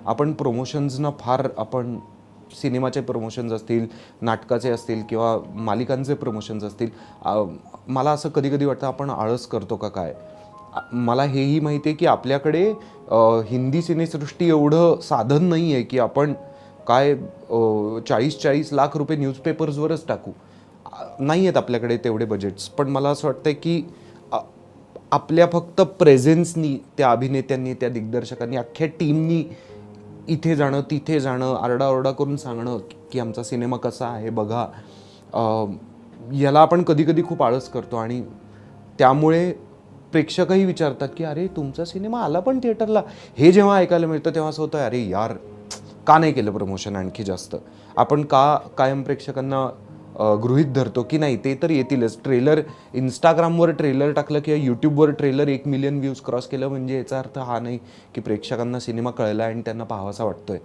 आपण प्रमोशन्सना फार आपण सिनेमाचे प्रमोशन्स असतील, नाटकाचे असतील किंवा मालिकांचे प्रमोशन्स असतील, मला असं कधी कधी वाटतं आपण आळस करतो का काय. मला हेही माहिती आहे की आपल्याकडे हिंदी सिनेसृष्टी एवढं साधन नाही आहे की आपण काय 40-40 लाख रुपये न्यूजपेपर्सवरच टाकू. नाही आहेत आपल्याकडे तेवढे बजेट्स. पण मला असं वाटतं की आपल्या फक्त प्रेझेन्सनी, त्या अभिनेत्यांनी, त्या दिग्दर्शकांनी, अख्ख्या टीमनी इथे जाणं, तिथे जाणं, आरडाओरडा करून सांगणं की आमचा सिनेमा कसा आहे बघा, याला आपण कधी कधी खूप आळस करतो. आणि त्यामुळे प्रेक्षकही विचारतात की अरे तुमचा सिनेमा आला पण थिएटरला. हे जेव्हा ऐकायला मिळतं तेव्हा असं होतं अरे यार, का नाही केलं प्रमोशन आणखी जास्त. आपण का कायम प्रेक्षकांना गृहीत धरतो की नाही ते तर येतीलच. ट्रेलर इंस्टाग्रामवर ट्रेलर टाकलं किंवा यूट्यूबवर ट्रेलर 1 मिलियन व्ह्यूज क्रॉस केलं म्हणजे याचा अर्थ हा नाही की प्रेक्षकांना सिनेमा कळला आणि त्यांना पाहावासा वाटतोय.